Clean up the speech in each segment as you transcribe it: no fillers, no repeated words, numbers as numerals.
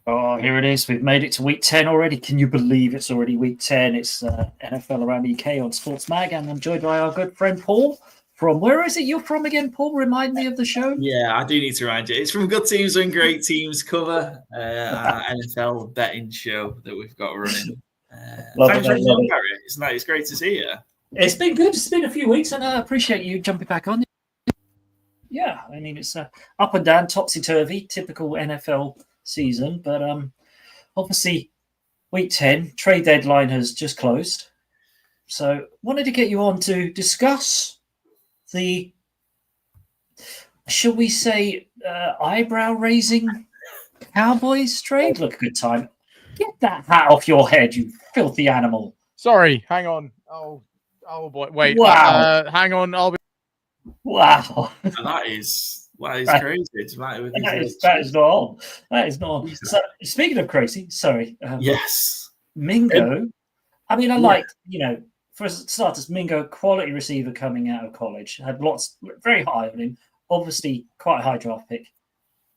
Oh, here it is. We've made it to week 10 already. Can you believe it's already week 10? It's NFL Around the UK on Sports Mag, and I'm joined by our good friend Paul from, where is it you're from again, Paul? Remind me of the show. Yeah, I do need to remind you. It's from Good Teams and Great Teams cover, our NFL betting show that we've got running. Thanks for coming on, Gary. It's great to see you. It's been good. It's been a few weeks, and I appreciate you jumping back on. Yeah, I mean, it's up and down, topsy-turvy, typical NFL season, but obviously week 10 trade deadline has just closed, so wanted to get you on to discuss the, shall we say, eyebrow raising Cowboys trade. Look, a good time. Get that hat off your head, you filthy animal. Sorry, hang on. Oh boy, wait. Wow. Hang on, I'll be. Wow. That is crazy. That is not on. That is not on. So, speaking of crazy, sorry. Yes. Mingo. I mean, I liked, for starters, Mingo, quality receiver coming out of college, had lots, very high on him. Obviously, quite a high draft pick.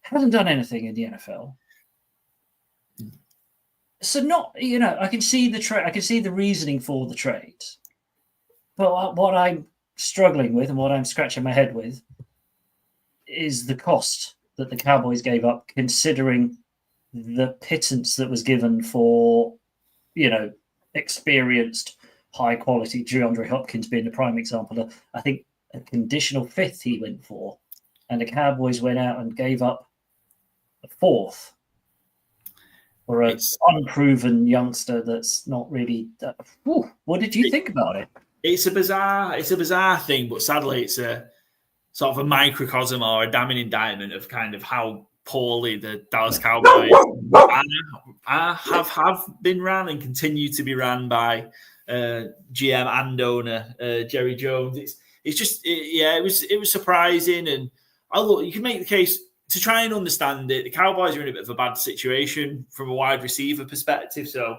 Hasn't done anything in the NFL. So not, I can see the trade. I can see the reasoning for the trade. But what I'm struggling with and what I'm scratching my head with is the cost that the Cowboys gave up, considering the pittance that was given for, experienced, high quality DeAndre Hopkins being the prime example. I think a conditional fifth he went for, and the Cowboys went out and gave up a fourth for an unproven youngster that's not really. What did you think about it? It's a bizarre thing, but sadly, it's a sort of a microcosm or a damning indictment of kind of how poorly the Dallas Cowboys have been ran and continue to be ran by GM and owner Jerry Jones. It was surprising, and you can make the case to try and understand it. The Cowboys are in a bit of a bad situation from a wide receiver perspective. So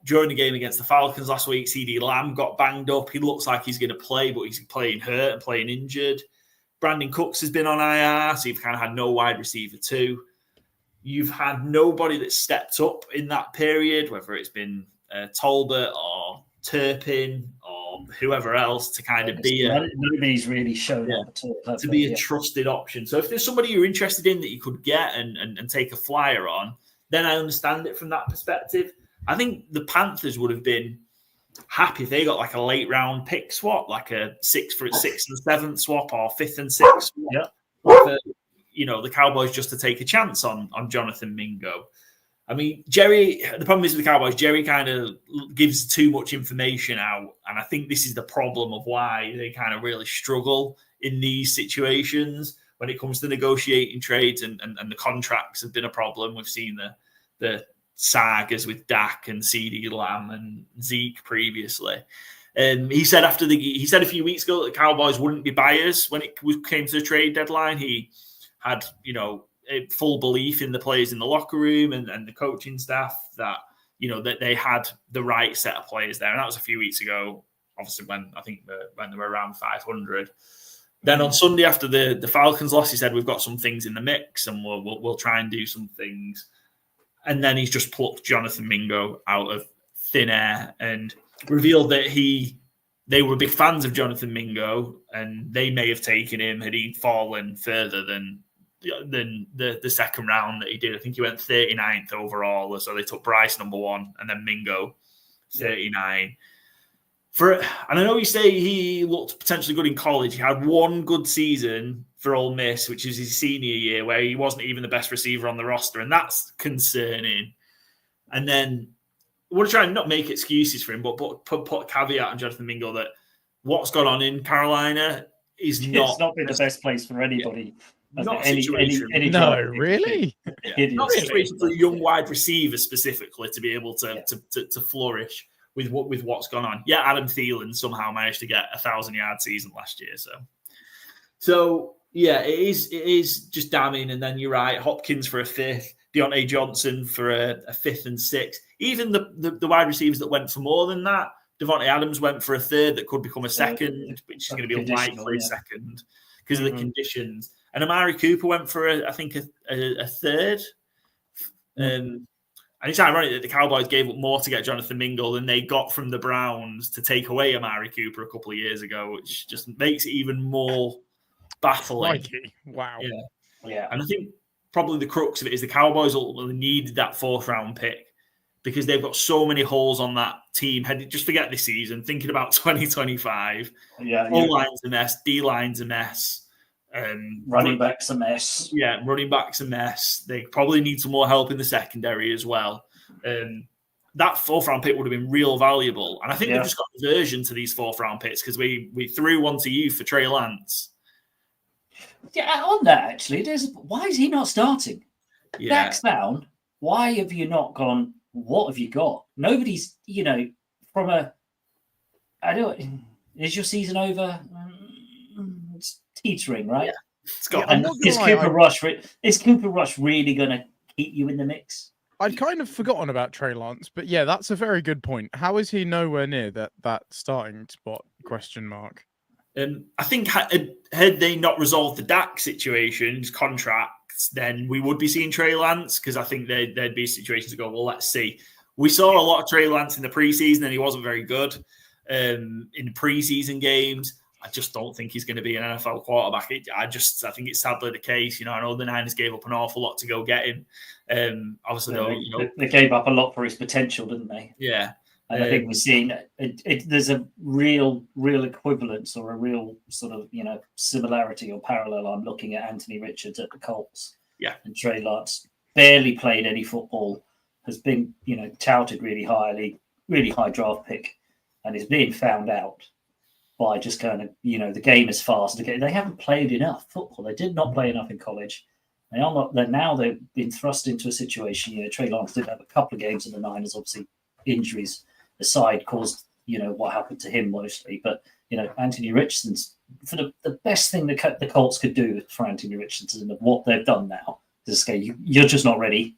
during the game against the Falcons last week, CeeDee Lamb got banged up. He looks like he's going to play, but he's playing hurt and playing injured. Brandon Cooks has been on IR, so you've kind of had no wide receiver too. You've had nobody that's stepped up in that period, whether it's been Talbot or Turpin or whoever else, to kind of be nobody's really shown up at all. To be a trusted option. So if there's somebody you're interested in that you could get and take a flyer on, then I understand it from that perspective. I think the Panthers would have been happy if they got like a late round pick swap, like a 6th and 7th swap or 5th and 6th swap. Yeah. For, the Cowboys just to take a chance on Jonathan Mingo. I mean, the problem is with the Cowboys, Jerry kind of gives too much information out. And I think this is the problem of why they kind of really struggle in these situations when it comes to negotiating trades, and the contracts have been a problem. We've seen the sagas with Dak and CeeDee Lamb and Zeke previously. He said a few weeks ago that the Cowboys wouldn't be buyers when it came to the trade deadline. He had, a full belief in the players in the locker room and the coaching staff that, that they had the right set of players there. And that was a few weeks ago, obviously when they were around 500. Then on Sunday after the Falcons loss, he said, we've got some things in the mix and we'll try and do some things. And then he's just plucked Jonathan Mingo out of thin air and revealed that they were big fans of Jonathan Mingo, and they may have taken him had he fallen further than the second round that he did. I think he went 39th overall, so they took Bryce number 1 and then Mingo 39. And I know you say he looked potentially good in college. He had one good season for Ole Miss, which is his senior year, where he wasn't even the best receiver on the roster, and that's concerning. And then I want to try and not make excuses for him, but put a caveat on Jonathan Mingo that what's gone on in Carolina is not... It's not been the best place for anybody. Not a situation. Really? Not a situation for a young wide receiver specifically to be able to flourish with what's gone on. Yeah, Adam Thielen somehow managed to get a 1,000-yard season last year. So yeah, it is just damning. And then you're right, Hopkins for a 5th, Deontay Johnson for a 5th and 6th. Even the wide receivers that went for more than that, Devontae Adams went for a 3rd that could become a 2nd, which is going to be a likely 2nd because of the conditions. And Amari Cooper went for, I think, a 3rd. And it's ironic that the Cowboys gave up more to get Jonathan Mingo than they got from the Browns to take away Amari Cooper a couple of years ago, which just makes it even more baffling. Crikey. Wow. Yeah. And I think probably the crux of it is the Cowboys ultimately needed that 4th round pick because they've got so many holes on that team. Just forget this season, thinking about 2025. O-line's a mess, D-line's a mess. Running back's a mess. Yeah, running back's a mess. They probably need some more help in the secondary as well. That 4th round pick would have been real valuable. And I think they've just got aversion to these 4th round picks because we threw one to you for Trey Lance. Yeah, on that actually, why is he not starting? Yeah. Back's down. Why have you not gone? What have you got? Nobody's, from a. I don't. Is your season over? It's teetering, right? Yeah, it's got. And is Cooper Rush really going to keep you in the mix? I'd kind of forgotten about Trey Lance, but yeah, that's a very good point. How is he nowhere near that starting spot? ? I think had they not resolved the Dak situation, his contracts, then we would be seeing Trey Lance because I think there'd be situations to go, well, let's see. We saw a lot of Trey Lance in the preseason and he wasn't very good in the preseason games. I just don't think he's going to be an NFL quarterback. I think it's sadly the case. I know the Niners gave up an awful lot to go get him. Obviously, they gave up a lot for his potential, didn't they? Yeah. And I think we're seeing there's a real equivalence or a real sort of, similarity or parallel. I'm looking at Anthony Richards at the Colts. Yeah. And Trey Lance barely played any football, has been, touted really highly, really high draft pick, and is being found out by just kind of, the game is fast. They haven't played enough football. They did not play enough in college. Now they've been thrust into a situation. Trey Lance did have a couple of games in the Niners, obviously injuries aside caused, what happened to him mostly. But, Anthony Richardson's for the best thing the Colts could do for Anthony Richardson of what they've done now is say, you're just not ready.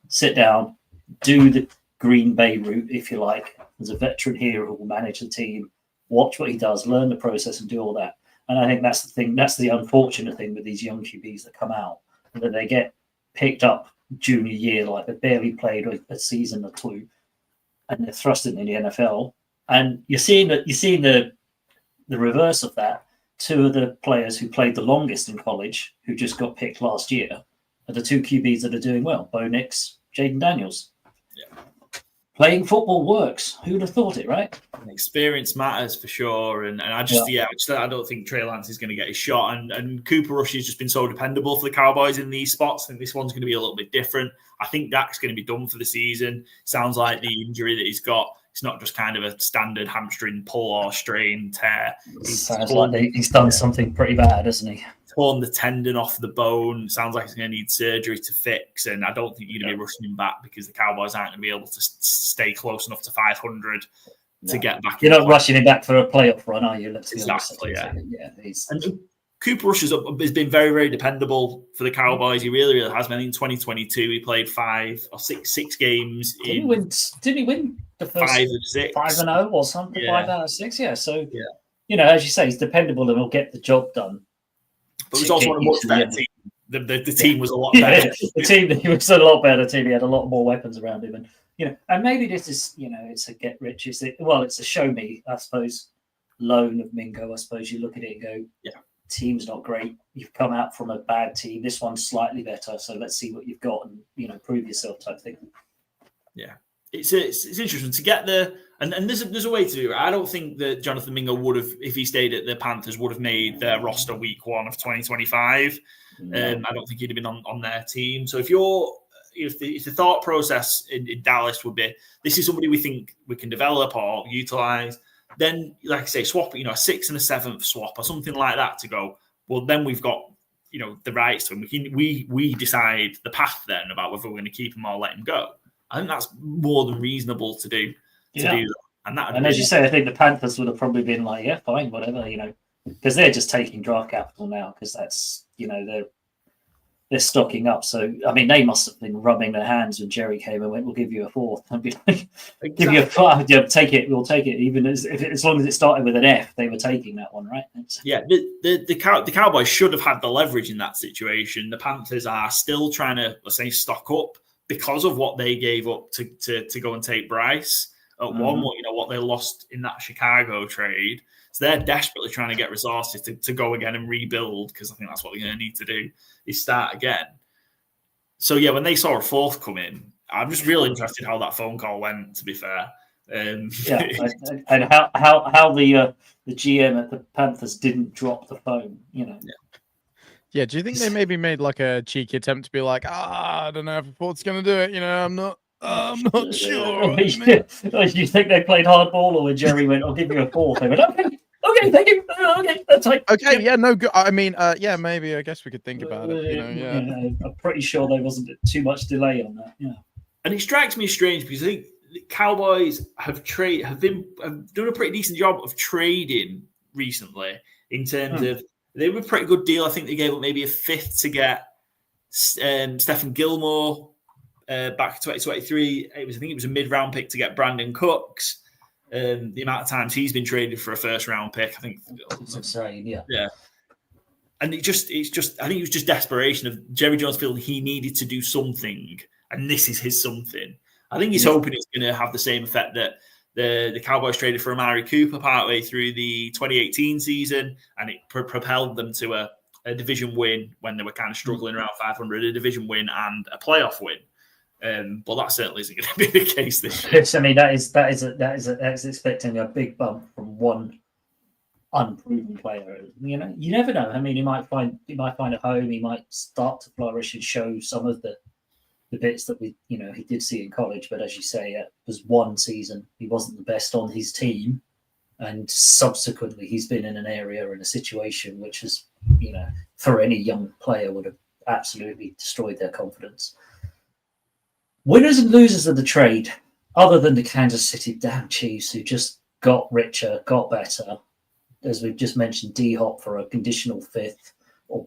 Sit down, do the Green Bay route, if you like. There's a veteran here who will manage the team, watch what he does, learn the process and do all that. And I think that's the thing. That's the unfortunate thing with these young QBs that come out, that they get picked up junior year, like they barely played a season or two, and they're thrust into the NFL. And you're seeing the reverse of that. Two of the players who played the longest in college, who just got picked last year, are the two QBs that are doing well: Bo Nix, Jaden Daniels. Yeah. Playing football works. Who'd have thought it, right? Experience matters for sure. And I don't think Trey Lance is going to get his shot. And Cooper Rush has just been so dependable for the Cowboys in these spots. I think this one's going to be a little bit different. I think Dak's going to be done for the season. Sounds like the injury that he's got, it's not just kind of a standard hamstring pull or strain tear. Sounds like he's done something pretty bad, hasn't he? Torn the tendon off the bone. Sounds like he's going to need surgery to fix. And I don't think you're going to be rushing him back because the Cowboys aren't going to be able to stay close enough to 500 to get back. You're not rushing him back for a playoff run, are you? Exactly, yeah. He's... And Cooper Rush has been very, very dependable for the Cowboys. He really, really has. I mean, in 2022, he played 5 or 6 games. Didn't he win the first 5 of 6? 5-0 or something? Yeah. 5 out of 6, yeah. So, as you say, he's dependable and will get the job done. But it was also a much better team. The team was a lot better. The team, he was a lot better team. He had a lot more weapons around him. And, and maybe this is, it's a get rich. It's a show me, I suppose, loan of Mingo. I suppose you look at it and go, team's not great. You've come out from a bad team. This one's slightly better. So let's see what you've got and, prove yourself type thing. Yeah. It's interesting to get there. And there's a way to do it. I don't think that Jonathan Mingo would have, if he stayed at the Panthers, would have made their roster week 1 of 2025. I don't think he'd have been on their team. So if the thought process in Dallas would be, this is somebody we think we can develop or utilize, then, like I say, swap, a 6th and a 7th swap or something like that to go, well, then we've got, the rights to him. We decide the path then about whether we're going to keep him or let him go. I think that's more than reasonable to do. Do that. And as you say, I think the Panthers would have probably been like, yeah, fine, whatever, because they're just taking draft capital now because that's, they're stocking up. So, I mean, they must have been rubbing their hands when Jerry came and went, we'll give you a 4th. I'd be like, give you a 5. Yeah, take it. We'll take it. Even as long as it started with an F, they were taking that one, right? Yeah, the Cowboys should have had the leverage in that situation. The Panthers are still trying to, let's say, stock up. because of what they gave up to go and take Bryce at one, what they lost in that Chicago trade. So they're desperately trying to get resources to go again and rebuild, because I think that's what they're going to need to do, is start again. So yeah, when they saw a fourth come in, I'm just really interested how that phone call went, to be fair. And how the GM at the Panthers didn't drop the phone, Yeah, do you think they maybe made like a cheeky attempt to be like, I don't know if the fourth's going to do it, I'm not sure. You think they played hardball, or when Jerry went, I'll give you a fourth, they went, okay, thank you. Okay, that's like, okay, yeah, no good. I mean, maybe I guess we could think about it. I'm pretty sure there wasn't too much delay on that. Yeah, and it strikes me strange because I think the Cowboys have done a pretty decent job of trading recently in terms of they were a pretty good deal. I think they gave up maybe a fifth to get Stephen Gilmore back in 2023. I think it was a mid-round pick to get Brandon Cooks. The amount of times he's been traded for a first-round pick, I think it's insane. Yeah. And it's just. I think it was just desperation of Jerry Jones feeling he needed to do something, and this is his something. I think he's hoping it's going to have the same effect that the Cowboys traded for Amari Cooper partway through the 2018 season, and it propelled them to a division win when they were kind of struggling around 500, a division win and a playoff win. But that certainly isn't going to be the case this year. I mean, that is expecting a big bump from one unproven player. You never know. I mean, he might find a home. He might start to flourish and show some of the bits that he did see in college. But as you say, it was one season. He wasn't the best on his team, and subsequently, he's been in an area and a situation which is, for any young player would have absolutely destroyed their confidence. Winners and losers of the trade, other than the Kansas City damn Chiefs, who just got richer, got better, as we've just mentioned, D-Hop for a conditional fifth, or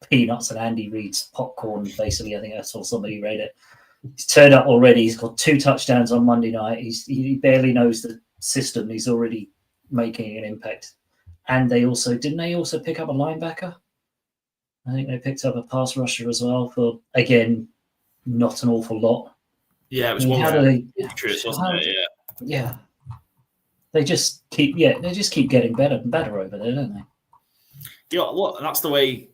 peanuts and Andy Reid's popcorn, basically. I think I saw somebody read it. He's turned up already. He's got 2 touchdowns on Monday night. He barely knows the system. He's already making an impact. And didn't they also pick up a linebacker? I think they picked up a pass rusher as well for, again, not an awful lot. Yeah, it was one of the Patriots, wasn't it? Yeah. They just keep getting better and better over there, don't they? Look, that's the way,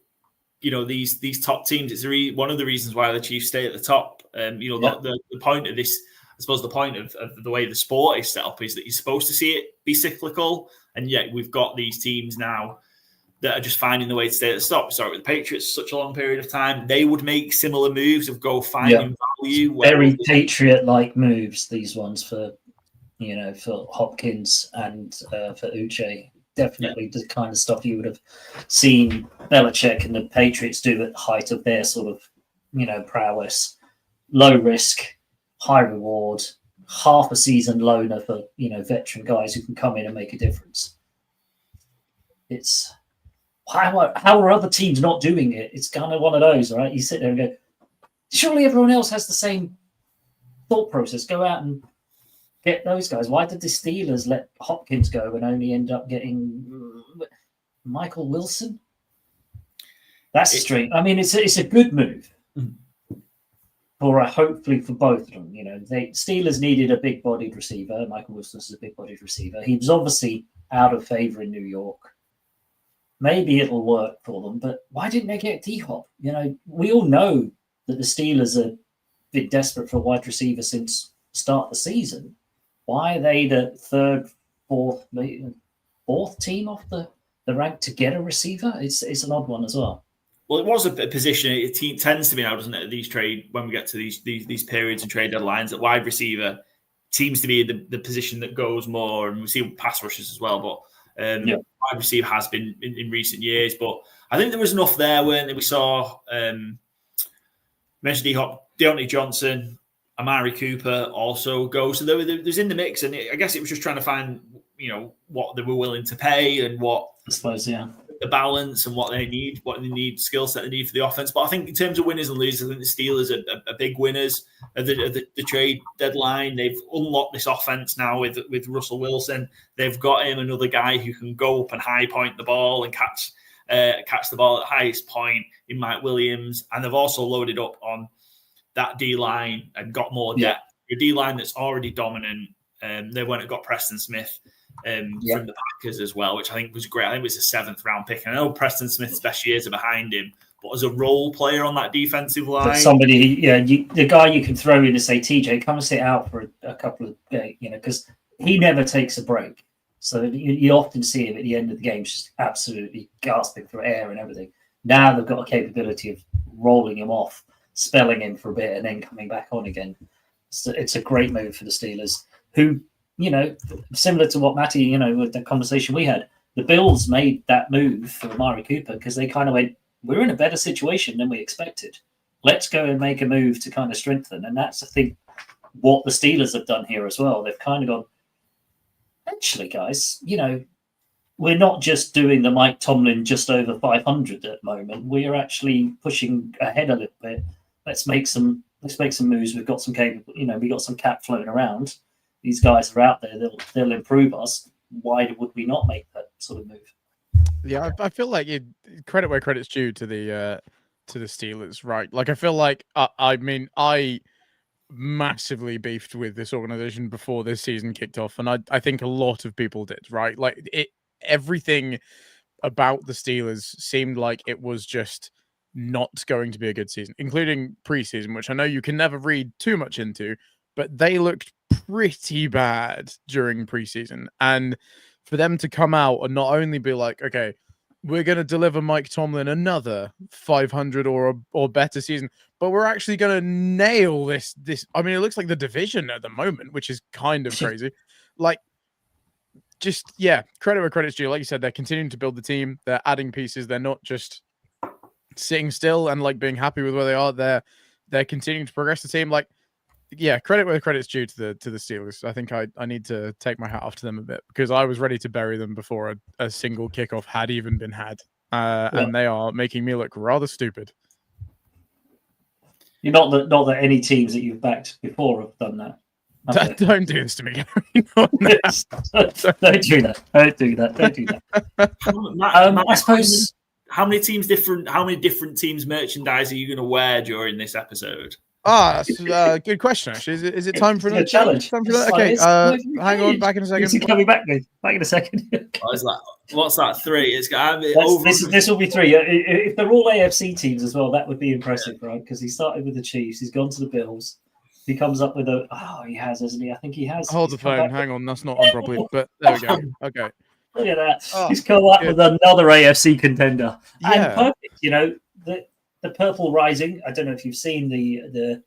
these top teams. It's one of the reasons why the Chiefs stay at the top. The point of this, I suppose, the point of the way the sport is set up is that you're supposed to see it be cyclical, and yet we've got these teams now that are just finding the way to stay at the top. Sorry, with the Patriots, such a long period of time, they would make similar moves of go finding value. Very Patriot-like moves, these ones for Hopkins and for Uche. Definitely the kind of stuff you would have seen Belichick and the Patriots do at the height of their sort of, prowess. Low risk, high reward, half a season loaner for, veteran guys who can come in and make a difference. It's how are other teams not doing it? It's kind of one of those, right? You sit there and go, surely everyone else has the same thought process. Go out and get those guys. Why did the Steelers let Hopkins go and only end up getting Michael Wilson? That's strange. I mean, it's a good move hopefully for both of them. Steelers needed a big-bodied receiver. Michael Wilson is a big-bodied receiver. He was obviously out of favor in New York. Maybe it'll work for them, but why didn't they get D-Hop? We all know that the Steelers have been desperate for a wide receiver since the start of the season. Why are they the fourth team off the rank to get a receiver? It's an odd one as well. Well, it was a position. It tends to be now, doesn't it? These trade, when we get to these periods and trade deadlines, that wide receiver seems to be the position that goes more, and we see pass rushes as well. But wide receiver has been in recent years. But I think there was enough there, weren't there? We saw mentioned D-Hop, Deontay Johnson, Amari Cooper also go. So there's in the mix, and I guess it was just trying to find, what they were willing to pay and what I suppose, the balance and what they need, skill set they need for the offense. But I think in terms of winners and losers, I think the Steelers are big winners of the trade deadline. They've unlocked this offense now with Russell Wilson. They've got him another guy who can go up and high point the ball and catch the ball at the highest point in Mike Williams. And they've also loaded up on that D-line and got more depth. Your D-line that's already dominant. They went and got Preston Smith from the Packers as well, which I think was great. I think it was a 7th round pick. I know Preston Smith's best years are behind him, but as a role player on that defensive line, but somebody, the guy you can throw in to say, TJ, come and sit out for a couple of, because he never takes a break. So you often see him at the end of the game just absolutely gasping for air and everything. Now they've got a capability of rolling him off, spelling him for a bit, and then coming back on again. So it's a great move for the Steelers, who, similar to what Matty, with the conversation we had, the Bills made that move for Amari Cooper because they kind of went, we're in a better situation than we expected. Let's go and make a move to kind of strengthen. And that's, I think, what the Steelers have done here as well. They've kind of gone, actually, guys, we're not just doing the Mike Tomlin just over 500 at the moment. We're actually pushing ahead a little bit. Let's make some moves. We've got some we got some cap floating around. These guys are out there. They'll improve us. Why would we not make that sort of move? Yeah, I feel like credit where credit's due to the Steelers, right? Like I feel like I massively beefed with this organization before this season kicked off, and I think a lot of people did, right? Like everything about the Steelers seemed like it was just not going to be a good season, including preseason, which I know you can never read too much into, but they looked pretty bad during preseason. And for them to come out and not only be like, okay, we're going to deliver Mike Tomlin another 500 or better season, but we're actually going to nail this. I mean, it looks like the division at the moment, which is kind of crazy. Like, just, credit where credit's due. Like you said, they're continuing to build the team. They're adding pieces. They're not just sitting still and like being happy with where they are. They're continuing to progress the team. Like, credit where credit's due to the Steelers. I think I need to take my hat off to them a bit because I was ready to bury them before a single kickoff had even been had. And they are making me look rather stupid. You're not that any teams that you've backed before have done that. Don't do this to me, Gary. Don't do that. Don't do that. I suppose. How many different teams merchandise are you going to wear during this episode? That's a good question, actually. Is it time for another challenge? Okay, hang on, back in a second. Is he coming back in a second? What's that? 3? It's got this will be 3. If they're all AFC teams as well, that would be impressive, right? Because he started with the Chiefs, he's gone to the Bills. He comes up with he has, hasn't he? I think he has. Hold the phone. Hang on, that's not on properly. But there we go. Okay. Look at that. He's come up with another AFC contender. And perfect, the purple rising. I don't know if you've seen the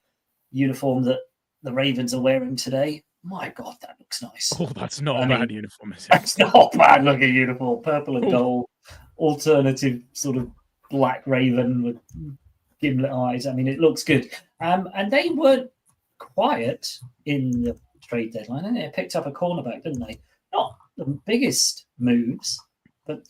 uniform that the Ravens are wearing today. My God, that looks nice. Oh, that's not a bad uniform. That's not a bad looking uniform. Purple and gold, alternative sort of black Raven with gimlet eyes. I mean, it looks good. And they weren't quiet in the trade deadline. And they picked up a cornerback, didn't they? Not the biggest moves, but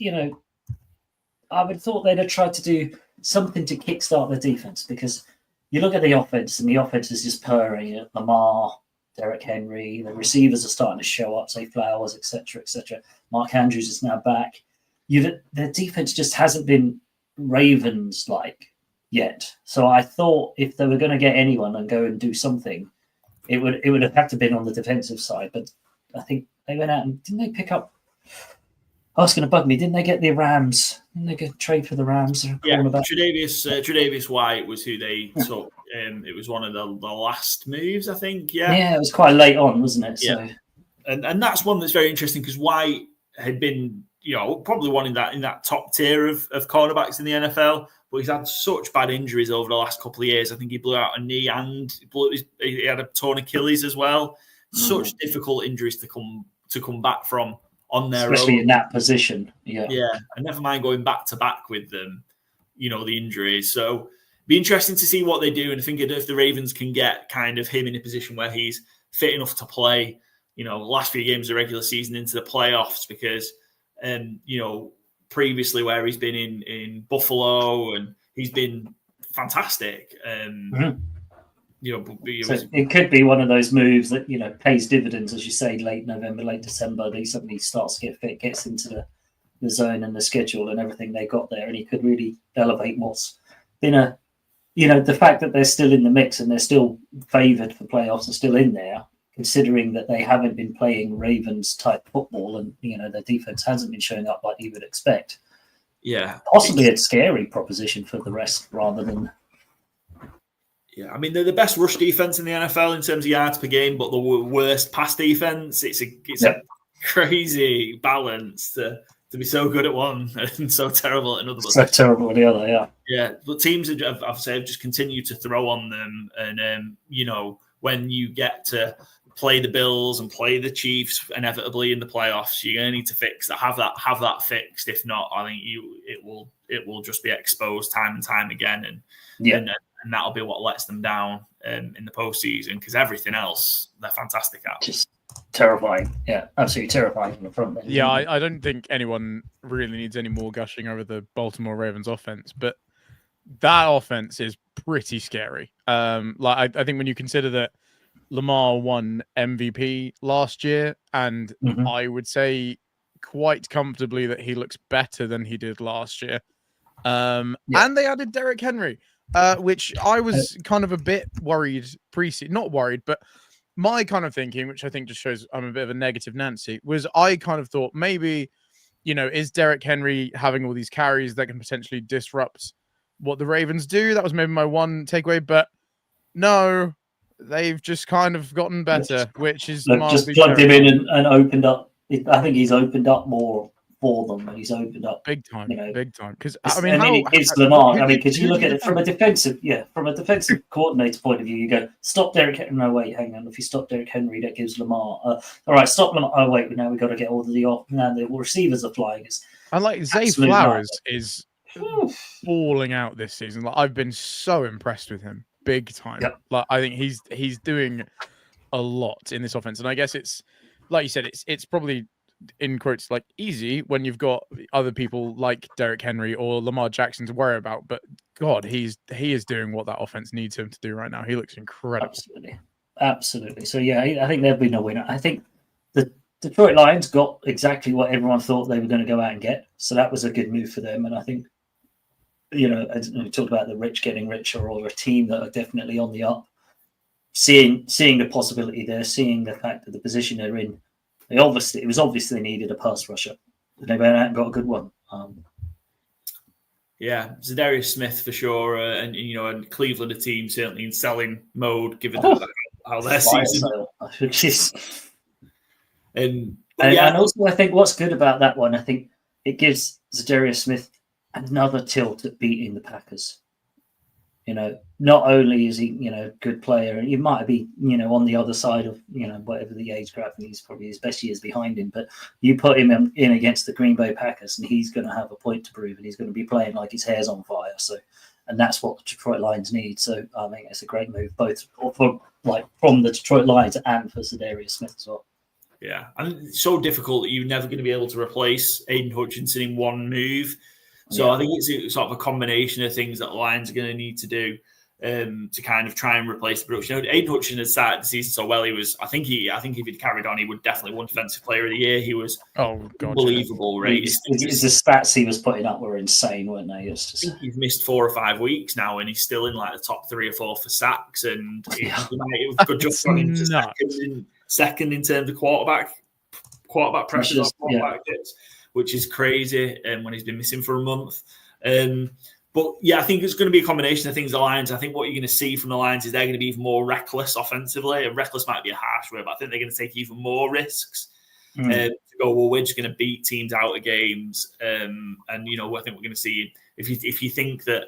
I would have thought they'd have tried to do something to kickstart the defense, because you look at the offense and the offense is just purring. Lamar, Derrick Henry, the receivers are starting to show up, say Flowers, etc., etc. Mark Andrews is now back. The defense just hasn't been Ravens-like yet. So I thought if they were going to get anyone and go and do something, it would have had to been on the defensive side. But I think they went out and didn't they pick up? Oh, it's going to bug me. Didn't they get the Rams? Didn't they get trade for the Rams? Yeah, Tre'Davious White was who they took. It was one of the last moves, I think. Yeah, it was quite late on, wasn't it? Yeah. So. And that's one that's very interesting because White had been, probably one in that top tier of cornerbacks in the NFL, but he's had such bad injuries over the last couple of years. I think he blew out a knee and he had a torn Achilles as well. Such difficult injuries to come back from on their especially own. In that position. Yeah, and never mind going back to back with them, the injuries. So be interesting to see what they do, and I think if the Ravens can get kind of him in a position where he's fit enough to play, last few games of the regular season into the playoffs, because previously where he's been in Buffalo and he's been fantastic. So it could be one of those moves that pays dividends, as you say, late November, late December. He suddenly starts to get fit, gets into the zone and the schedule and everything they got there, and he could really elevate what's been a the fact that they're still in the mix and they're still favoured for playoffs and still in there, considering that they haven't been playing Ravens type football and their defense hasn't been showing up like you would expect. Yeah, possibly a scary proposition for the rest rather than. Yeah, I mean they're the best rush defense in the NFL in terms of yards per game, but the worst pass defense. It's a crazy balance to be so good at one and so terrible at another. So terrible at the other, yeah. Yeah, but teams have just continued to throw on them, and when you get to play the Bills and play the Chiefs inevitably in the playoffs, you're going to need to fix that. Have that fixed. If not, I think it will just be exposed time and time again, and that'll be what lets them down in the postseason, because everything else they're fantastic at. Just terrifying. Yeah, absolutely terrifying from the front. Then. Yeah, I don't think anyone really needs any more gushing over the Baltimore Ravens offense, but that offense is pretty scary. I think when you consider that Lamar won MVP last year, and I would say quite comfortably that he looks better than he did last year. And they added Derrick Henry, which I was kind of a bit worried not worried, but my kind of thinking, which I think just shows I'm a bit of a negative Nancy, was I kind of thought maybe, is Derrick Henry having all these carries that can potentially disrupt what the Ravens do? That was maybe my one takeaway, but no, they've just kind of gotten better, which is just plugged him in and opened up. I think he's opened up more for them, and he's opened up big time. Because it's Lamar. Because you look at it from a defensive coordinator point of view, you go stop Derrick Henry. No, wait, hang on. If you stop Derrick Henry, that gives Lamar. All right, stop Lamar. Oh wait, now we've got to get all the receivers are flying. And like Zay Flowers is falling out this season. Like I've been so impressed with him, big time. Yep. Like I think he's doing a lot in this offense, and I guess it's like you said, it's probably in quotes like easy when you've got other people like Derrick Henry or Lamar Jackson to worry about. But God, he is doing what that offense needs him to do right now. He looks incredible. Absolutely. So yeah, I think there'll be no winner. I think the Detroit Lions got exactly what everyone thought they were going to go out and get. So that was a good move for them. And I think, as we talked about the rich getting richer, or a team that are definitely on the up, seeing the possibility there, seeing the fact that the position they're in, it was obvious they needed a pass rusher. They went out and got a good one. Zadarius Smith for sure, and Cleveland, a team certainly in selling mode, given how their season. And also, I think what's good about that one, I think it gives Zadarius Smith another tilt at beating the Packers. Not only is he, good player, and he might be, on the other side of, whatever the age gap, he's probably his best years behind him. But you put him in against the Green Bay Packers, and he's going to have a point to prove, and he's going to be playing like his hair's on fire. So, and that's what the Detroit Lions need. So, I think it's a great move, both from the Detroit Lions and for Zadarius Smith as well. Yeah, and it's so difficult that you're never going to be able to replace Aiden Hutchinson in one move. So I think it's sort of a combination of things that the Lions are going to need to do to kind of try and replace the production. Aiden Hutchinson had started the season so well. I think if he'd carried on, he would definitely won Defensive Player of the Year. He was unbelievable, right? The stats he was putting up were insane, weren't they? I think he's missed 4 or 5 weeks now, and he's still in like the top 3 or 4 for sacks. And could just run into second in terms of quarterback pressures, quarterback hits, which is crazy. And when he's been missing for a month. But yeah, I think it's going to be a combination of things. The Lions, I think what you're going to see from the Lions is they're going to be even more reckless offensively. And reckless might be a harsh word, but I think they're going to take even more risks to go, well, we're just going to beat teams out of games. And I think we're going to see, if you think that,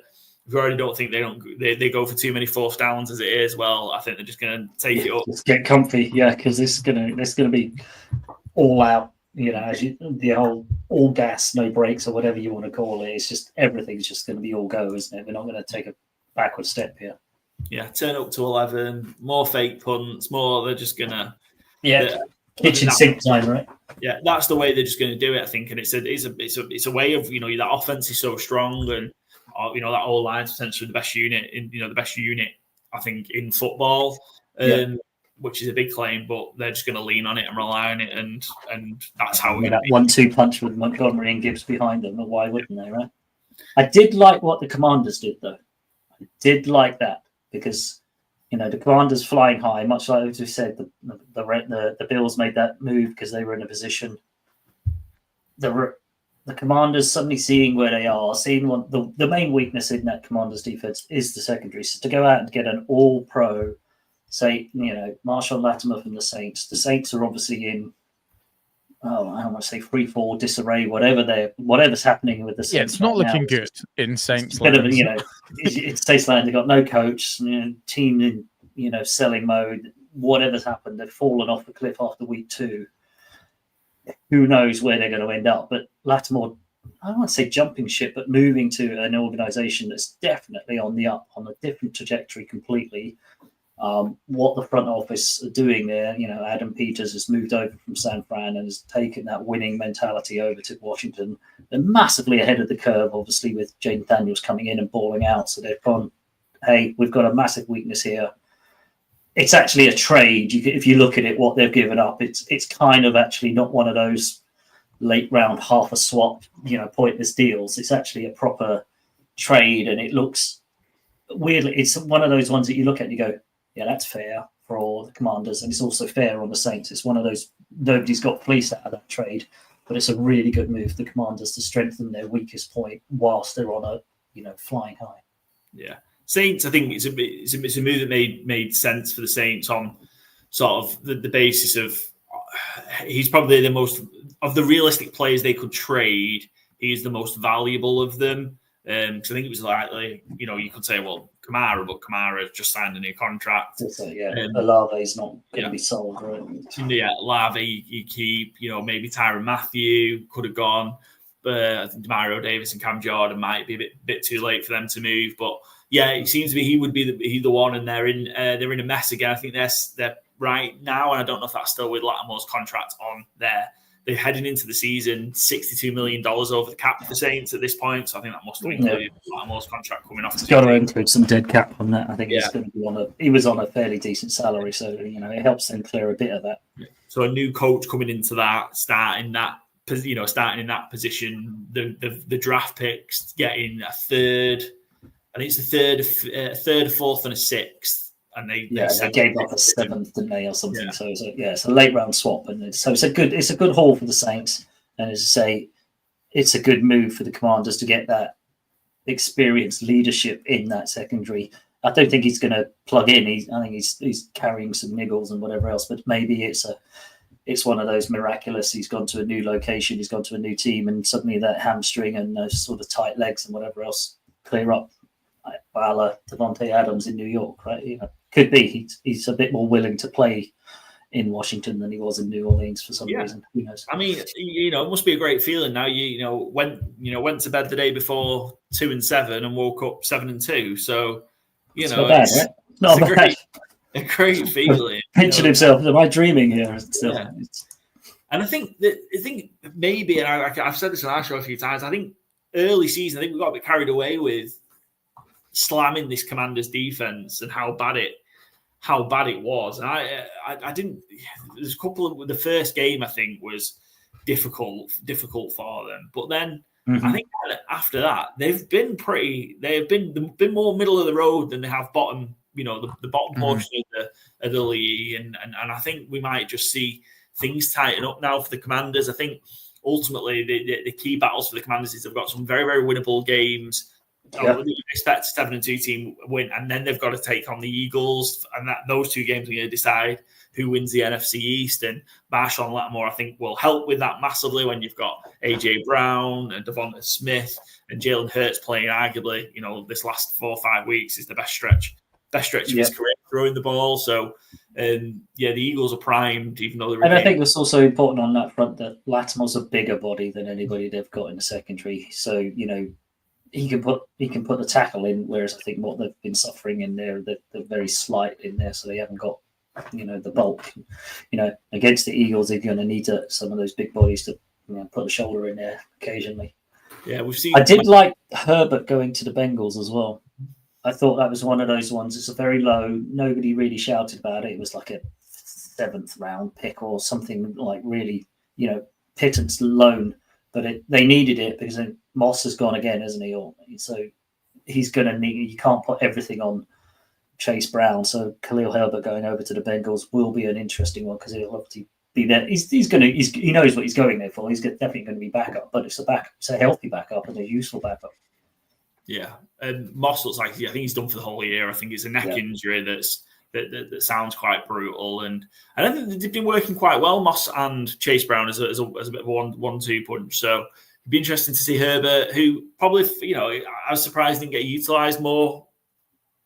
if you already don't think they go for too many fourth downs as it is, well, I think they're just going to take it up. Just get comfy, because this is going to be all out. The whole all gas, no brakes, or whatever you want to call it. It's just everything's just going to be all go, isn't it? We're not going to take a backward step here. Yeah, turn up to 11, more fake punts, more. They're just going to kitchen sink time, right? Yeah, that's the way they're just going to do it, I think. And it's a way of that offense is so strong, and that whole line's potentially the best unit I think in football. Which is a big claim, but they're just going to lean on it and rely on it, and that's how we're going to 1-2 punch with Montgomery and Gibbs behind them. Why wouldn't they, right? I did like what the Commanders did, though. I did like that because, the Commanders flying high, much like as we said, the Bills made that move because they were in a position. The Commanders suddenly seeing where they are, seeing the main weakness in that Commanders defense is the secondary. So to go out and get an all-pro, say, Marshall Latimer from the Saints. The Saints are obviously in, I don't want to say free fall, disarray, whatever's happening with the Saints. Yeah, it's not looking good in Saints land. It's Saints land. They've got no coach, team in selling mode. Whatever's happened, they've fallen off the cliff after week 2. Who knows where they're going to end up? But Lattimore, I don't want to say jumping ship, but moving to an organization that's definitely on the up, on a different trajectory completely. What the front office are doing there, Adam Peters has moved over from San Fran and has taken that winning mentality over to Washington. They're massively ahead of the curve, obviously, with Jaden Daniels coming in and balling out. So they've gone, hey, we've got a massive weakness here. It's actually a trade. If you look at it, what they've given up, it's kind of actually not one of those late round half a swap, pointless deals. It's actually a proper trade, and it looks weirdly. It's one of those ones that you look at and you go, yeah, that's fair for all the Commanders, and it's also fair on the Saints. It's one of those, nobody's got fleeced out of that trade, but it's a really good move for the Commanders to strengthen their weakest point whilst they're on a flying high. Yeah. Saints, I think it's a move that made sense for the Saints on sort of the basis of he's probably the most of the realistic players they could trade. He's the most valuable of them. Because I think it was likely, you could say, well, Kamara, but Kamara just signed a new contract. Olave's not going to be sold, right? Yeah, Olave you keep, maybe Tyrann Mathieu could have gone, but I think Demario Davis and Cam Jordan might be a bit too late for them to move. But yeah, it seems to be he would be the one, and they're in a mess again. I think they're right now, and I don't know if that's still with Lattimore's contract on there. They're heading into the season $62 million over the cap for the Saints at this point, so I think that must have included Lattimore's contract coming off. It's got to include some dead cap on that. I think he's going to be he was on a fairly decent salary, so it helps them clear a bit of that. Yeah. So a new coach coming into that, starting in that position, the draft picks getting a third. I think it's a third, a fourth, and a sixth. And they gave up a 7th, didn't they, or something? Yeah. So it's a late round swap, and so it's a good haul for the Saints. And as I say, it's a good move for the Commanders to get that experienced leadership in that secondary. I don't think he's going to plug in. I think he's carrying some niggles and whatever else, but maybe it's one of those miraculous. He's gone to a new location, he's gone to a new team, and suddenly that hamstring and those sort of tight legs and whatever else clear up. A la Devontae Adams in New York, right? Could be he's a bit more willing to play in Washington than he was in New Orleans for some reason. Who knows? I mean, it must be a great feeling now. Went to bed the day before 2-7 and woke up 7-2. So it's not bad, right? Not bad. A great feeling. Pinching himself. Am I dreaming here? Still, yeah. And I think maybe, and I've said this on our show a few times. I think early season, I think we got a bit carried away with slamming this Commanders defense and how bad it was. And I didn't. There's a couple of the first game I think was difficult for them, but then I think after that they've been more middle of the road than they have bottom. The bottom portion of the league, and I think we might just see things tighten up now for the Commanders. I think ultimately the key battles for the Commanders is they've got some very, very winnable games. Yeah. You expect a 7-2 team win, and then they've got to take on the Eagles, and those two games are going to decide who wins the NFC East. And Marshawn Lattimore, I think, will help with that massively when you've got AJ Brown and Devonta Smith and Jalen Hurts playing. Arguably, this last 4 or 5 weeks is the best stretch of his career throwing the ball. So, the Eagles are primed, even though they're. And I think it's also important on that front that Lattimore's a bigger body than anybody they've got in the secondary. So he can put the tackle in, whereas I think what they've been suffering in there, they're very slight in there, so they haven't got the bulk. Against the Eagles, they're going to need some of those big bodies to put a shoulder in there occasionally. Yeah, we've seen. I did like Herbert going to the Bengals as well. I thought that was one of those ones. It's a very low. Nobody really shouted about it. It was like a 7th round pick or something like really, pittance loan. But they needed it because Moss has gone again, hasn't he? So he's going to need. You can't put everything on Chase Brown. So Khalil Herbert going over to the Bengals will be an interesting one because he'll obviously be there. He knows what he's going there for. He's definitely going to be backup, but it's a healthy backup and a useful backup. Yeah, and Moss looks like I think he's done for the whole year. I think it's a neck injury that sounds quite brutal, and I think they've been working quite well, Moss and Chase Brown as a bit of a 1-2 punch. So it'd be interesting to see Herbert, who probably I was surprised didn't get utilised more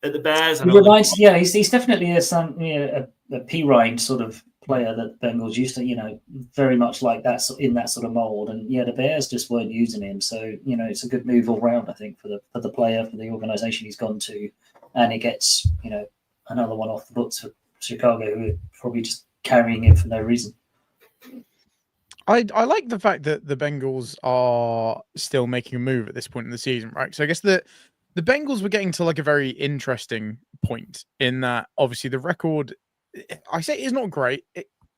at the Bears. He's definitely a P-Ryan sort of player that Bengals used to, very much like that in that sort of mold. And the Bears just weren't using him. So, it's a good move all round, I think, for the player, for the organization he's gone to. And it gets, another one off the books for Chicago, who are probably just carrying him for no reason. I like the fact that the Bengals are still making a move at this point in the season, right? So I guess the Bengals were getting to like a very interesting point in that obviously the record, I say is not great.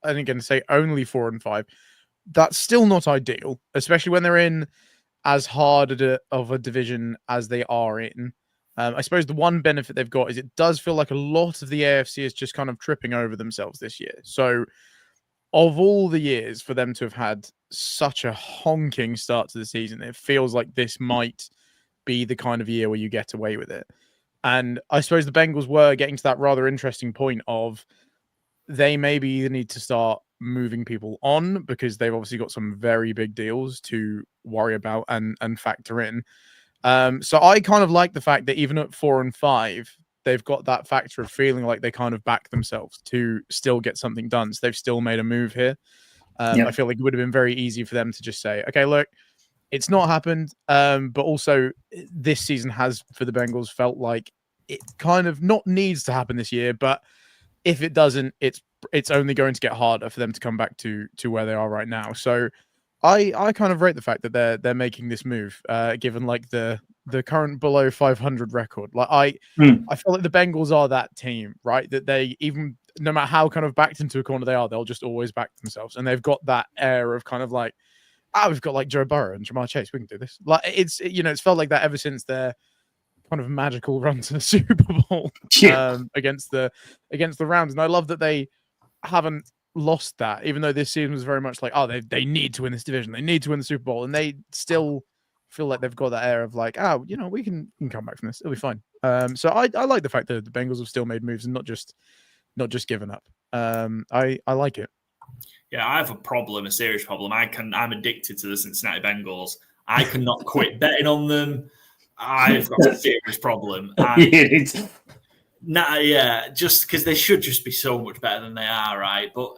I'm going to say only 4-5. That's still not ideal, especially when they're in as hard of a division as they are in. I suppose the one benefit they've got is it does feel like a lot of the AFC is just kind of tripping over themselves this year. So of all the years for them to have had such a honking start to the season, it feels like this might be the kind of year where you get away with it. And I suppose the Bengals were getting to that rather interesting point of they maybe either need to start moving people on because they've obviously got some very big deals to worry about and factor in. So I kind of like the fact that even at 4-5, they've got that factor of feeling like they kind of back themselves to still get something done. So they've still made a move here. I feel like it would have been very easy for them to just say, okay, look, it's not happened. But also this season has, for the Bengals, felt like it kind of not needs to happen this year, but if it doesn't, it's only going to get harder for them to come back to where they are right now. So I kind of rate the fact that they're making this move, given like the current below 500 record. Like I feel like the Bengals are that team, right? That they even no matter how kind of backed into a corner they are, they'll just always back themselves, and they've got that air of kind of like, we've got like Joe Burrow and Jamar Chase, we can do this. Like it's it's felt like that ever since their kind of magical run to the Super Bowl against the Rams, and I love that they haven't lost that, even though this season was very much like, they need to win this division, they need to win the Super Bowl, and they still feel like they've got that air of like, we can come back from this, it'll be fine. So I like the fact that the Bengals have still made moves and not just given up. I like it. Yeah, I have a serious problem. I'm addicted to the Cincinnati Bengals. I cannot quit betting on them. I've got a serious problem. Just because they should just be so much better than they are, right? But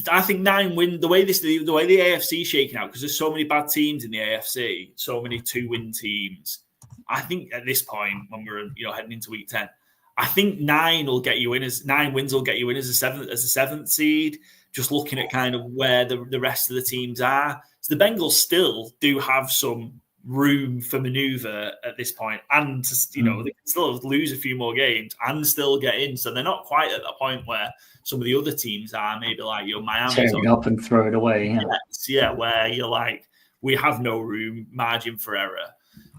I think 9 win the way the AFC is shaking out, because there's so many bad teams in the AFC, so many 2-win teams. I think at this point, when we're heading into week 10, I think 9 wins will get you in as a seventh seed. Just looking at kind of where the rest of the teams are, so the Bengals still do have some room for maneuver at this point, and they can still lose a few more games and still get in. So they're not quite at the point where some of the other teams are, maybe like Miami tearing up and throw it away. Where you're like, we have no room, margin for error.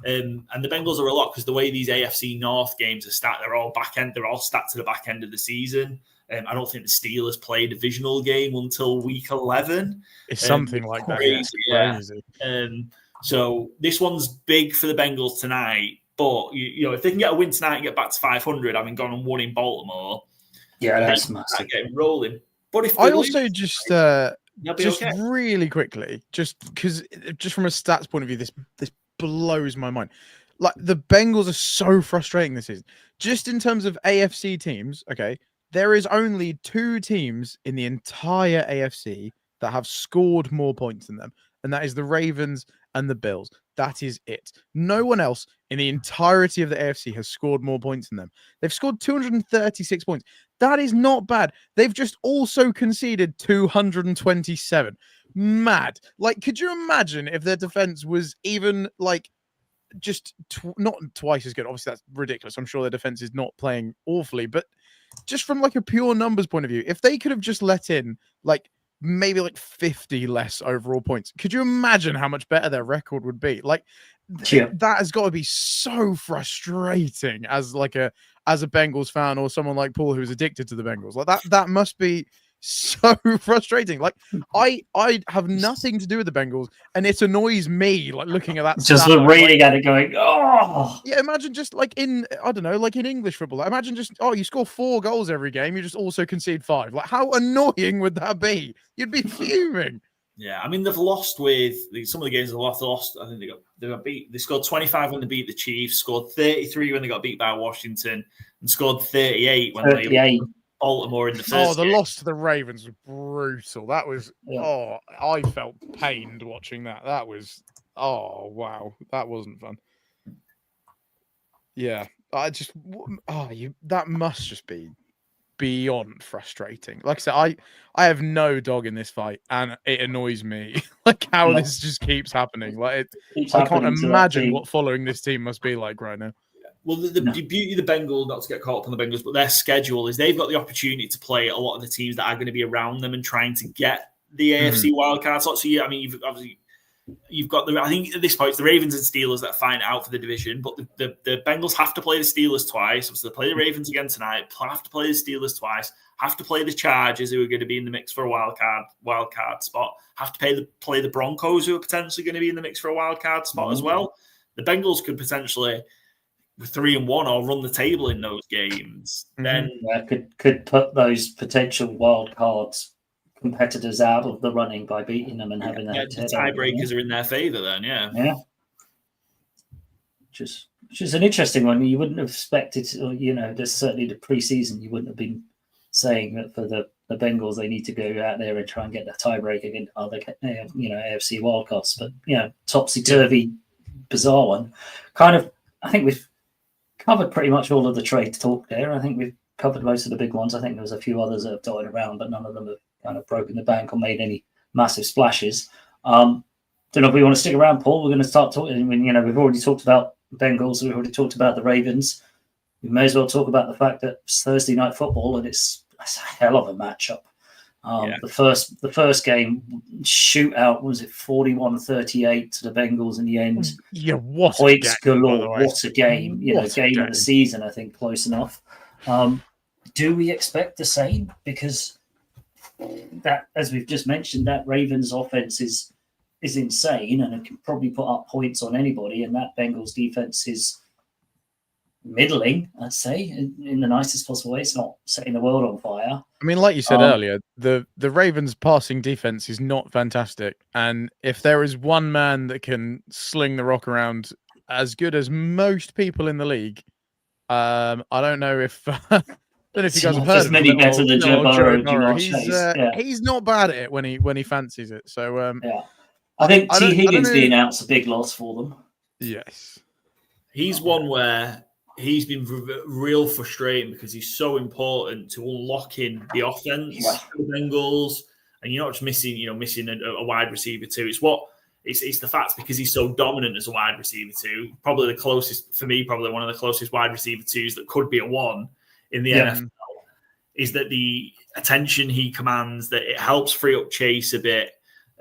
And the Bengals are a lot, because the way these AFC North games are stacked, they're all stacked to the back end of the season. I don't think the Steelers play a divisional game until week 11. It's something like crazy, that. It's crazy. So this one's big for the Bengals tonight. But if they can get a win tonight and get back to 500, having gone and won in Baltimore, that's massive. Getting rolling. But if I also just okay. really quickly, just from a stats point of view, this blows my mind. Like, the Bengals are so frustrating this season. Just in terms of AFC teams, okay, there is only 2 teams in the entire AFC that have scored more points than them, and that is the Ravens and the Bills. That is it. No one else in the entirety of the AFC has scored more points than them. They've scored 236 points. That is not bad. They've just also conceded 227. Mad. Like, could you imagine if their defense was even like just not twice as good? Obviously, that's ridiculous. I'm sure their defense is not playing awfully, but just from like a pure numbers point of view, if they could have just let in like maybe like 50 less overall points. Could you imagine how much better their record would be? Like that has got to be so frustrating as a Bengals fan or someone like Paul who's addicted to the Bengals. Like that must be so frustrating. Like I have nothing to do with the Bengals, and it annoys me like looking at that. Just reading at it, going, oh yeah. Imagine just like in English football. Like, imagine just you score 4 goals every game, you just also concede 5. Like how annoying would that be? You'd be fuming. Yeah, I mean they've lost with some of the games. They lost. I think they got beat. They scored 25 when they beat the Chiefs. Scored 33 when they got beat by Washington, and scored 38 when they Baltimore in the first. The loss to the Ravens was brutal. That was I felt pained watching that. That was wow, that wasn't fun. Yeah, that must just be beyond frustrating. Like I said, I have no dog in this fight, and it annoys me like how this just keeps happening. Like I can't imagine what following this team must be like right now. Well, the beauty of the Bengals, not to get caught up on the Bengals, but their schedule is they've got the opportunity to play a lot of the teams that are going to be around them and trying to get the AFC wildcard slot. So, I mean, you've got I think at this point, it's the Ravens and Steelers that fight out for the division, but the Bengals have to play the Steelers twice. So they play the Ravens again tonight, have to play the Steelers twice, have to play the Chargers, who are going to be in the mix for a wildcard spot, have to play the Broncos, who are potentially going to be in the mix for a wildcard spot as well. The Bengals could potentially, with 3-1, or run the table in those games. Then could put those potential wild cards competitors out of the running by beating them and having that. The tiebreakers are in their favour then, yeah. Which is an interesting one. You wouldn't have expected, there's certainly the preseason, you wouldn't have been saying that for the Bengals they need to go out there and try and get the tiebreak against other, AFC wildcards. But topsy-turvy, bizarre one. Kind of, I think we've covered pretty much all of the trade talk there. I think we've covered most of the big ones. I think there was a few others that have dotted around, but none of them have kind of broken the bank or made any massive splashes. Don't know if we want to stick around, Paul. We're going to start talking. We've already talked about Bengals. We've already talked about the Ravens. We may as well talk about the fact that it's Thursday night football and it's a hell of a matchup. The first game shootout, was it 41-38 to the Bengals in the end? Yeah, what points a game, galore! What a game! Game of the season, I think, close enough. Do we expect the same? Because that, as we've just mentioned, that Ravens offense is insane and it can probably put up points on anybody, and that Bengals defense is middling, I'd say, in the nicest possible way. It's not setting the world on fire. I mean, like you said earlier, the Ravens' passing defense is not fantastic, and if there is one man that can sling the rock around as good as most people in the league, I don't know if you guys have heard of many better than Joe Burrow. He's not bad at it when he fancies it. So I think T. Higgins being out's a big loss for them. Yes, he's one where he's been real frustrating because he's so important to unlocking the offense for the Bengals, and you're not just missing a wide receiver too. It's the fact because he's so dominant as a wide receiver too. Probably the closest for me, probably one of the closest wide receiver twos that could be a one in the NFL. Is that the attention he commands, that it helps free up Chase a bit,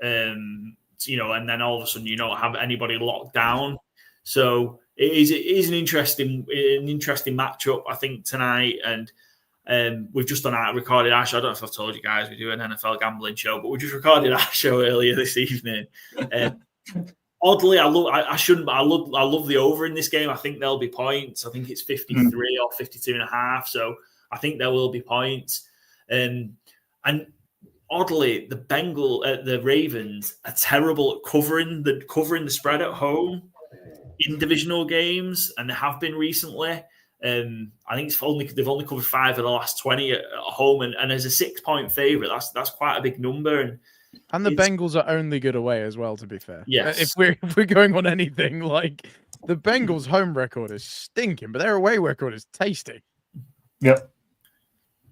and then all of a sudden you don't have anybody locked down. So it is an interesting matchup, I think, tonight. And we've just recorded our show. I don't know if I've told you guys, we do an NFL gambling show, but we just recorded our show earlier this evening. Oddly, I love the over in this game. I think there'll be points. I think it's 53 or 52.5. So I think there will be points. And oddly, the Ravens are terrible at covering the spread at home in divisional games, and they have been recently. I think they've only covered 5 of the last 20 at home, and as a 6-point favorite, that's quite a big number. And the Bengals are only good away as well, to be fair. Yes. If we're going on anything, like the Bengals' home record is stinking, but their away record is tasty. Yep.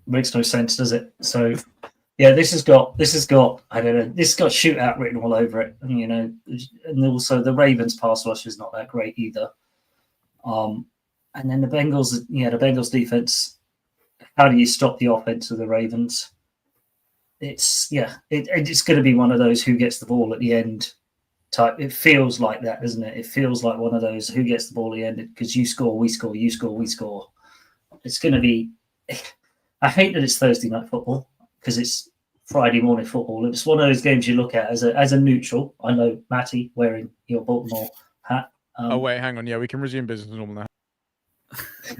Makes no sense, does it? So yeah, this has got I don't know, this has got shootout written all over it, and also the Ravens pass rush is not that great either. And then the Bengals defense. How do you stop the offense of the Ravens? it's going to be one of those who gets the ball at the end type. It feels like that, doesn't it? It feels like one of those who gets the ball at the end because you score, we score, you score, we score. It's going to be. I hate that it's Thursday night football because it's Friday morning football. It's one of those games you look at as a neutral. I know Matty wearing your Baltimore hat. Oh wait, hang on. Yeah, we can resume business as normal now.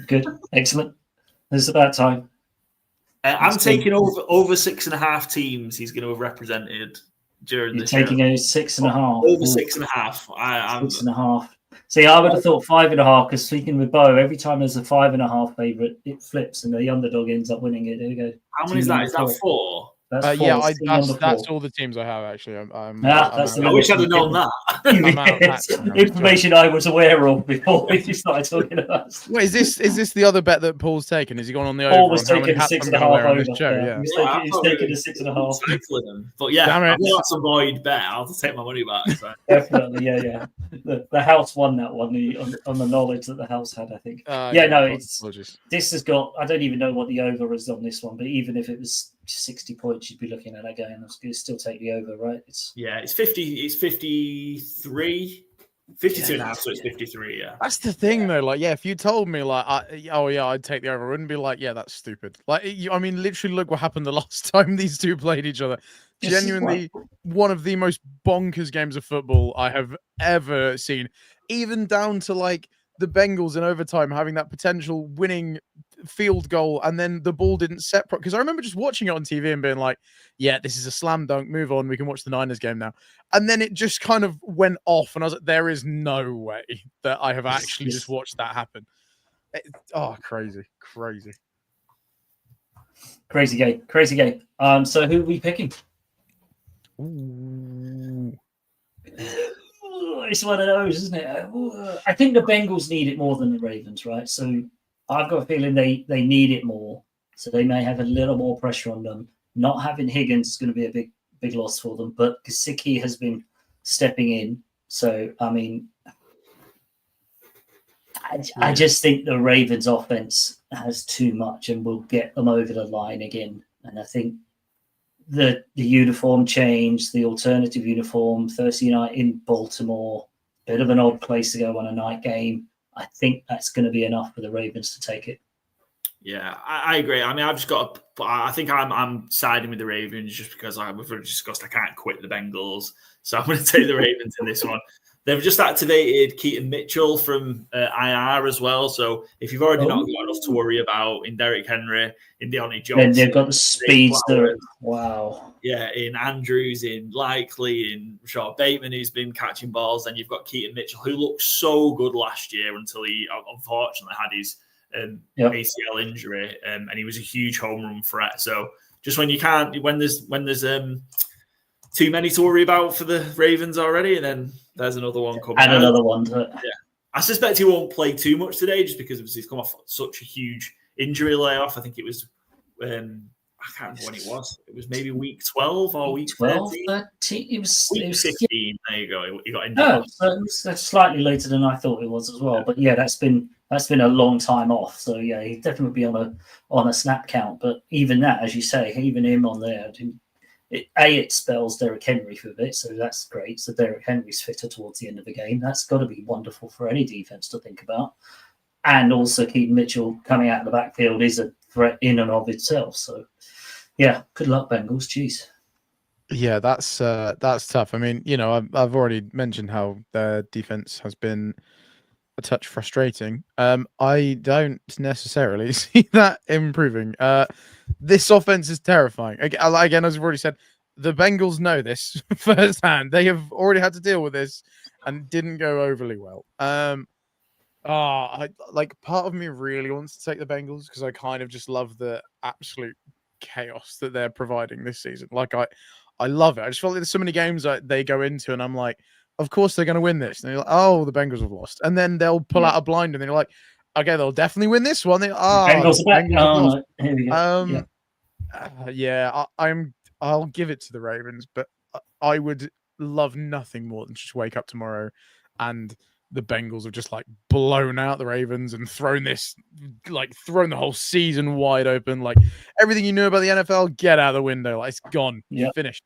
Good, excellent. It's about time. I'm taking over 6.5 teams. He's going to have represented during the show. You're taking a 6.5. Over 6.5. I'm 6.5. See, I would have thought 5.5 because speaking with Bo, every time there's a 5.5 favourite, it flips and the underdog ends up winning it. There you go. How many is that? Is that 4? That's 4. Yeah, that's all the teams I have actually. I wish I'd have known that. Information I was aware of before you started talking about. Wait, is this the other bet that Paul's taken? Is he going on the over? Paul was taking 6.5 over. Yeah. He's taking a 6.5. But yeah, I'm not to avoid bet. I'll just take my money back. So. Definitely, yeah. The house won that one on the knowledge that the house had, I think. This has got. I don't even know what the over is on this one, but even if it was 60 points, you'd be looking at that game. I'd still take the over, right? It's 50. It's 53, 52.5. So it's 53. Yeah, that's the thing, though. Like, if you told me, like, I'd take the over, I wouldn't be like, yeah, that's stupid. Like, I mean, literally, look what happened the last time these two played each other. Genuinely, one of the most bonkers games of football I have ever seen. Even down to like the Bengals in overtime having that potential winning field goal and then the ball didn't set because I remember just watching it on TV and being like, yeah, this is a slam dunk, move on, we can watch the Niners game now. And then it just kind of went off and I was like, there is no way that I have actually just watched that happen. Crazy game. So who are we picking? Ooh. It's one of those, isn't it? I think the Bengals need it more than the Ravens, right? So I've got a feeling they need it more. So they may have a little more pressure on them. Not having Higgins is going to be a big loss for them, but Gesicki has been stepping in. So, I mean, I just think the Ravens offense has too much and will get them over the line again. And I think the uniform change, the alternative uniform, Thursday night in Baltimore, bit of an odd place to go on a night game. I think that's going to be enough for the Ravens to take it. Yeah, I agree. I mean, I think I'm siding with the Ravens just because we've already discussed I can't quit the Bengals. So I'm going to take the Ravens in this one. They've just activated Keaton Mitchell from IR as well. So if you've already not got enough to worry about in Derrick Henry, in Deontay Johnson. Then they've got the speedster. Wow. Yeah, in Andrews, in Likely, in Rashad Bateman, who's been catching balls. Then you've got Keaton Mitchell, who looked so good last year until he unfortunately had his ACL injury, and he was a huge home run threat. So just when there's too many to worry about for the Ravens already, and then there's another one coming. And another one. I suspect he won't play too much today, just because he's come off such a huge injury layoff. I think it was, I can't remember when it was. It was maybe week 12 or week 12, 13. It was 15. There you go. He got injured. No, that's slightly later than I thought it was as well. But yeah, that's been a long time off. So yeah, he'd definitely be on a snap count. But even that, as you say, even him on there, it spells Derrick Henry for a bit, so that's great. So Derrick Henry's fitter towards the end of the game. That's got to be wonderful for any defense to think about. And also Keaton Mitchell coming out of the backfield is a threat in and of itself. So yeah, good luck, Bengals. Jeez. Yeah, that's tough. I mean, I've already mentioned how their defense has been a touch frustrating. I don't necessarily see that improving. This offense is terrifying. Again, as I've already said, the Bengals know this firsthand. They have already had to deal with this and didn't go overly well. Part of me really wants to take the Bengals because I kind of just love the absolute chaos that they're providing this season. Like I love it. I just feel like there's so many games that they go into and I'm like, of course they're going to win this. And you're like, oh, the Bengals have lost. And then they'll pull out a blind and then you're like, okay, they'll definitely win this one. Bengals have lost. Here we go. I'll give it to the Ravens, but I would love nothing more than just wake up tomorrow and the Bengals have just like blown out the Ravens and thrown the whole season wide open. Like everything you knew about the NFL, get out the window. Like it's gone, finished.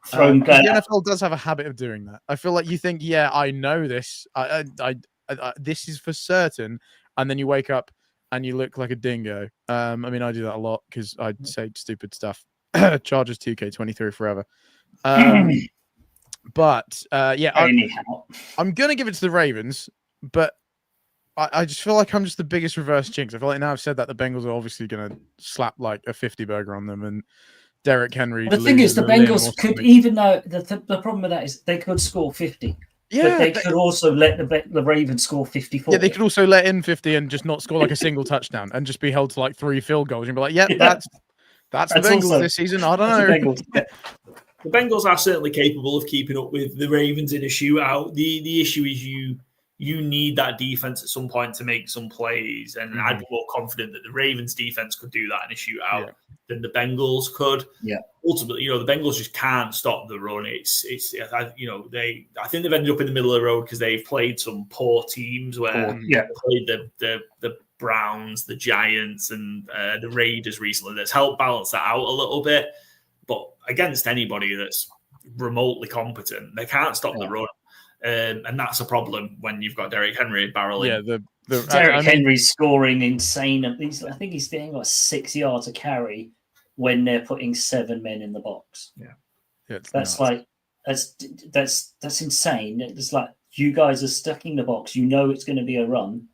Thrown the NFL does have a habit of doing that. I feel like you think, yeah, I know this. I this is for certain, and then you wake up and you look like a dingo. I mean, I do that a lot because I say stupid stuff. Chargers 2K23 forever. But I'm going to give it to the Ravens, but I just feel like I'm just the biggest reverse jinx. I feel like now I've said that the Bengals are obviously going to slap like a 50 burger on them, and Derrick Henry. The thing is, the Bengals could, even though the problem with that is they could score 50. Yeah, but they could also let the Ravens score 54. Yeah, they could also let in 50 and just not score like a single touchdown and just be held to like 3 field goals and be like, that's the Bengals also, this season. I don't know. The Bengals are certainly capable of keeping up with the Ravens in a shootout. The issue is you need that defense at some point to make some plays, and I'd be more confident that the Ravens defense could do that in a shootout than the Bengals could. Yeah. Ultimately, the Bengals just can't stop the run. I think they've ended up in the middle of the road because they've played some poor teams where they played the Browns, the Giants, and the Raiders recently. That's helped balance that out a little bit. But against anybody that's remotely competent, they can't stop the run. And that's a problem when you've got Derrick Henry barreling. Yeah, Derrick Henry's scoring insane. I think he's getting like 6 yards a carry when they're putting 7 men in the box. Yeah, that's insane. It's like you guys are stuck in the box. You know it's going to be a run,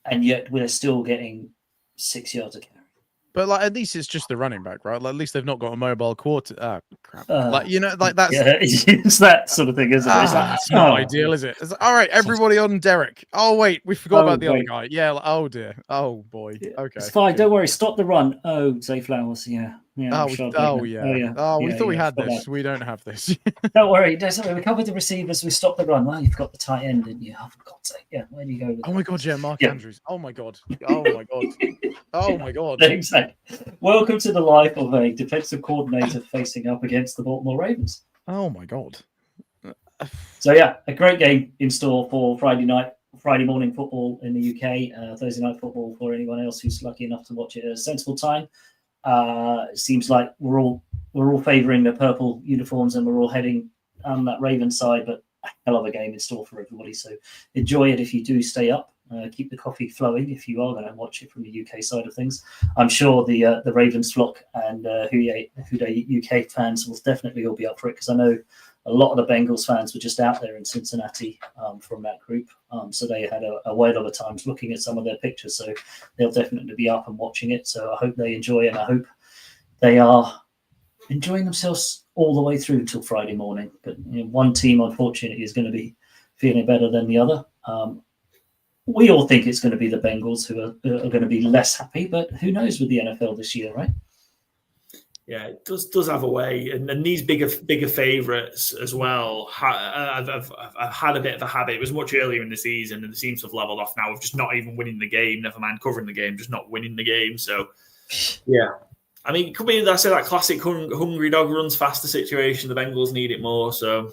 and yet we're still getting 6 yards a carry. But like, at least it's just the running back, right? Like, at least they've not got a mobile quarter. Crap! That's it's that sort of thing, isn't it? It's not ideal, is it? It's all right, everybody on Derek. Oh wait, we forgot about the other guy. Yeah. Oh dear. Oh boy. Okay. It's fine. Don't worry. Stop the run. Oh, Zay Flowers. Yeah. We thought we had this. We don't have this. Don't worry. We covered the receivers. We stopped the run. Well, you've got the tight end, didn't you? Oh, for God's sake. Yeah. Where do you go with my God. Yeah. Mark Andrews. Oh my God. Oh my God. Oh my God. Exactly. Welcome to the life of a defensive coordinator facing up against the Baltimore Ravens. Oh my God. So yeah, a great game in store for Friday morning football in the UK. Thursday night football for anyone else who's lucky enough to watch it at a sensible time. It seems like we're all favouring the purple uniforms and we're all heading on that Ravens side, but a hell of a game in store for everybody. So enjoy it if you do stay up. Keep the coffee flowing if you are going to watch it from the UK side of things. I'm sure the Ravens flock and Houday UK fans will definitely all be up for it, because I know a lot of the Bengals fans were just out there in Cincinnati from that group. So they had a whale of a time looking at some of their pictures. So they'll definitely be up and watching it. So I hope they enjoy, and I hope they are enjoying themselves all the way through until Friday morning. But one team, unfortunately, is going to be feeling better than the other. We all think it's going to be the Bengals who are going to be less happy, but who knows with the NFL this year, right? Yeah, it does have a way, and these bigger favourites as well. I've had a bit of a habit. It was much earlier in the season, and it seems to have levelled off now of just not even winning the game. Never mind covering the game, just not winning the game. So, yeah, I mean, it could be that classic hungry dog runs faster situation. The Bengals need it more. So,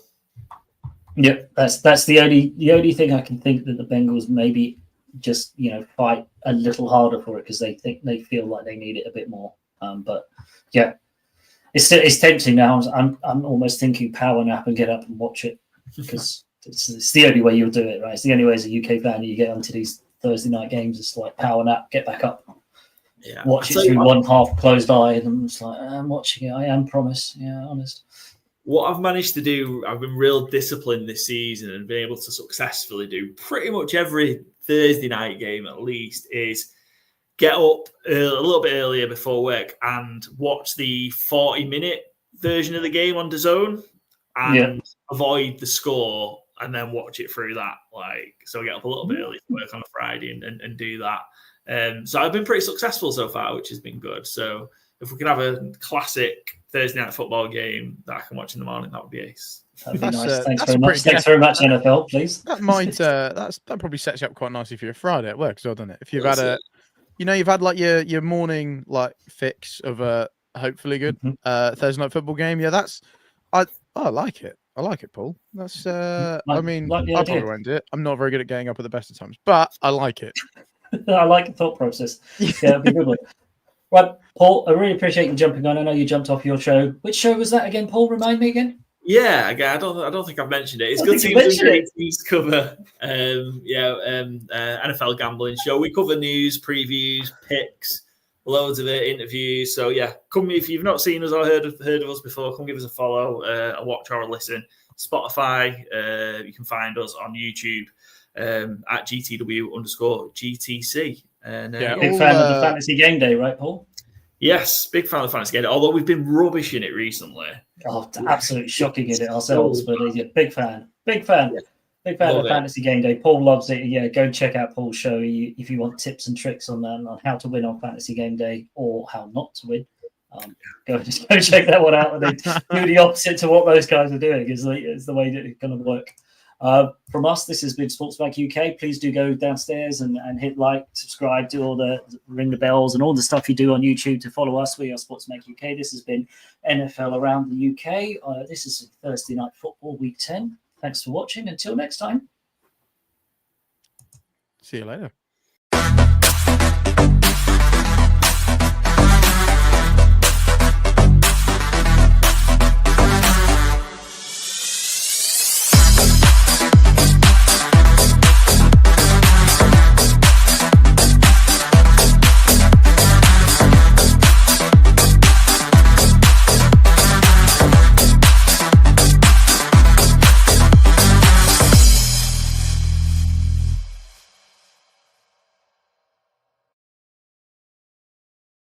yeah, that's the only thing I can think that the Bengals maybe just fight a little harder for it, because they feel like they need it a bit more. But yeah, it's tempting now. I'm almost thinking power nap and get up and watch it, because it's the only way you'll do it, right? It's the only way as a UK fan you get onto these Thursday night games. It's like power nap, get back up, watch it through one half closed eye, and I'm just like, I'm watching it. I am, promise. Yeah, honest. What I've managed to do, I've been real disciplined this season and been able to successfully do pretty much every Thursday night game at least, is get up a little bit earlier before work and watch the 40-minute version of the game on DAZN and avoid the score, and then watch it through that. So get up a little bit early to work on a Friday and do that. So I've been pretty successful so far, which has been good. So if we can have a classic Thursday night football game that I can watch in the morning, that would be ace. That'd be nice. Thanks very much. Thanks very much, NFL. Please. That might that probably sets you up quite nicely for your Friday at work as well, doesn't it? If you've had you've had like your morning fix of a hopefully good Thursday night football game. Yeah, I like it. I like it, Paul. That's Like I the probably idea. won't do it. I'm not very good at getting up at the best of times, but I like it. I like the thought process. Yeah, it'll be a good one. Right, Paul, I really appreciate you jumping on. I know you jumped off your show. Which show was that again, Paul? Remind me again. Yeah, again, I don't think I've mentioned it. It's good teams and great teams to cover. NFL gambling show. We cover news, previews, picks, loads of it, interviews. So yeah, come if you've not seen us or heard of us before, come give us a follow, a watch or a listen. Spotify, you can find us on YouTube at GTW_GTC. And big fan of the Fantasy Game Day, right, Paul? Yes, big fan of the Fantasy Game Day. Although we've been rubbish in it recently. Oh, absolutely shocking in it ourselves, but big fan. Big fan of Fantasy Game Day. Paul loves it. Yeah, go check out Paul's show if you want tips and tricks on that, on how to win on Fantasy Game Day or how not to win. Go check that one out, and then do the opposite to what most guys are doing. Is the way that it's going to work. From us, this has been Sportsback UK. Please do go downstairs and hit like, subscribe, do all the ring the bells and all the stuff you do on YouTube to follow us. We are Sportsback UK. This has been NFL Around the UK. This is Thursday Night Football Week 10. Thanks for watching. Until next time. See you later.